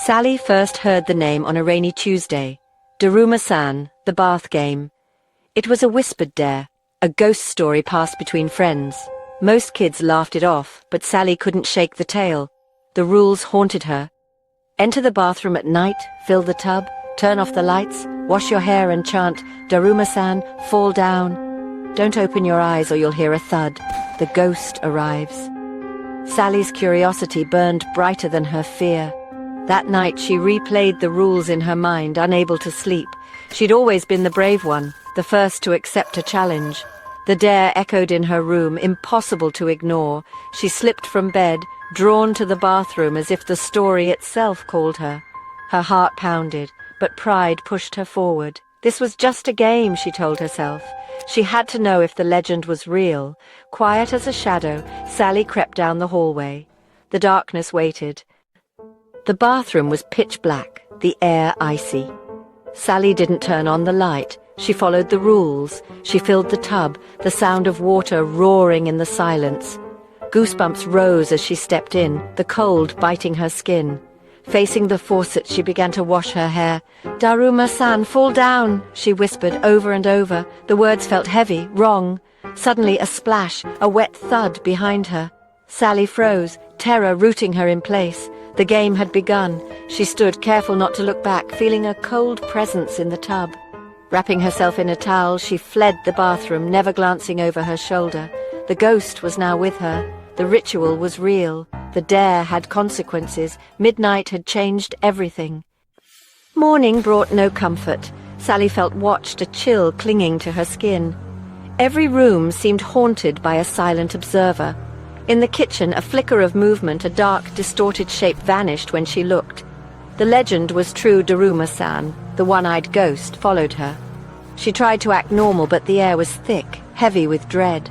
Sally first heard the name on a rainy Tuesday. Daruma-san, the bath game. It was a whispered dare, a ghost story passed between friends. Most kids laughed it off, but Sally couldn't shake the tale. The rules haunted her. Enter the bathroom at night, fill the tub, turn off the lights, wash your hair and chant, Daruma-san, fall down. Don't open your eyes or you'll hear a thud. The ghost arrives. Sally's curiosity burned brighter than her fear. That night she replayed the rules in her mind, unable to sleep. She'd always been the brave one, the first to accept a challenge. The dare echoed in her room, impossible to ignore. She slipped from bed, drawn to the bathroom as if the story itself called her. Her heart pounded, but pride pushed her forward. This was just a game, she told herself. She had to know if the legend was real. Quiet as a shadow, Sally crept down the hallway. The darkness waited. The bathroom was pitch black, the air icy. Sally didn't turn on the light. She followed the rules. She filled the tub, the sound of water roaring in the silence. Goosebumps rose as she stepped in, the cold biting her skin. Facing the faucet, she began to wash her hair. Daruma-san, fall down, she whispered over and over. The words felt heavy, wrong. Suddenly a splash, a wet thud behind her. Sally froze, terror rooting her in place. The game had begun. She stood, careful not to look back, feeling a cold presence in the tub. Wrapping herself in a towel, she fled the bathroom, never glancing over her shoulder. The ghost was now with her. The ritual was real. The dare had consequences. Midnight had changed everything. Morning brought no comfort. Sally felt watched, a chill clinging to her skin. Every room seemed haunted by a silent observer. In the kitchen, a flicker of movement, a dark, distorted shape vanished when she looked. The legend was true. Daruma-san, the one-eyed ghost, followed her. She tried to act normal, but the air was thick, heavy with dread.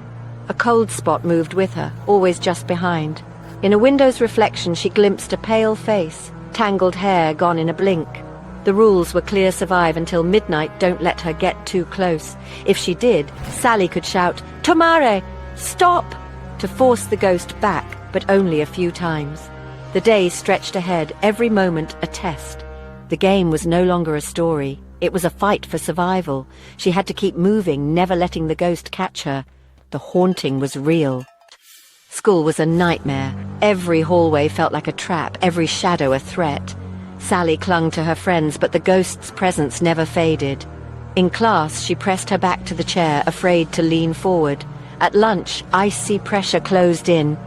A cold spot moved with her, always just behind. In a window's reflection, she glimpsed a pale face, tangled hair gone in a blink. The rules were clear: survive until midnight, don't let her get too close. If she did, Sally could shout, "Tomare! Stop!" to force the ghost back, but only a few times. The days stretched ahead, every moment a test. The game was no longer a story. It was a fight for survival. She had to keep moving, never letting the ghost catch her. The haunting was real. School was a nightmare. Every hallway felt like a trap, every shadow a threat. Sally clung to her friends, but the ghost's presence never faded. In class, she pressed her back to the chair, afraid to lean forward. At lunch, icy pressure closed in.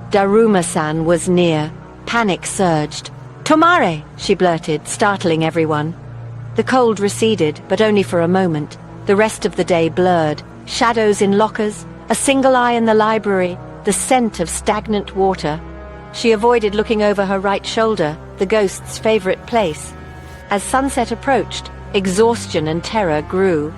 Daruma-san was near. Panic surged. "Tomare!" she blurted, startling everyone. The cold receded, but only for a moment. The rest of the day blurred. Shadows in lockers, a single eye in the library, the scent of stagnant water. She avoided looking over her right shoulder, the ghost's favorite place. As sunset approached, exhaustion and terror grew.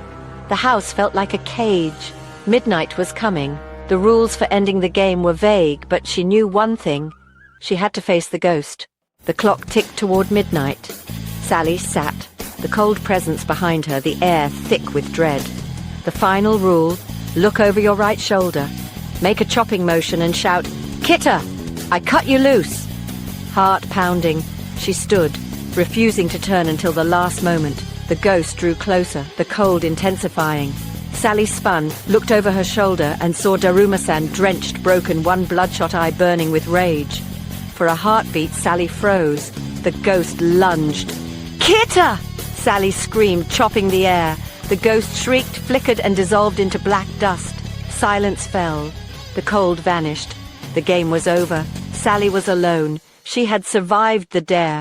The house felt like a cage. Midnight was coming. The rules for ending the game were vague, but she knew one thing. She had to face the ghost. The clock ticked toward midnight. Sally sat, the cold presence behind her, the air thick with dread. The final rule: look over your right shoulder. Make a chopping motion and shout, "Kitta! I cut you loose!" Heart pounding, she stood, refusing to turn until the last moment. The ghost drew closer, the cold intensifying. Sally spun, looked over her shoulder, and saw Daruma-san drenched, broken, one bloodshot eye burning with rage. For a heartbeat, Sally froze. The ghost lunged. "Kitta!" Sally screamed, chopping the air. The ghost shrieked, flickered, and dissolved into black dust. Silence fell. The cold vanished. The game was over. Sally was alone. She had survived the dare.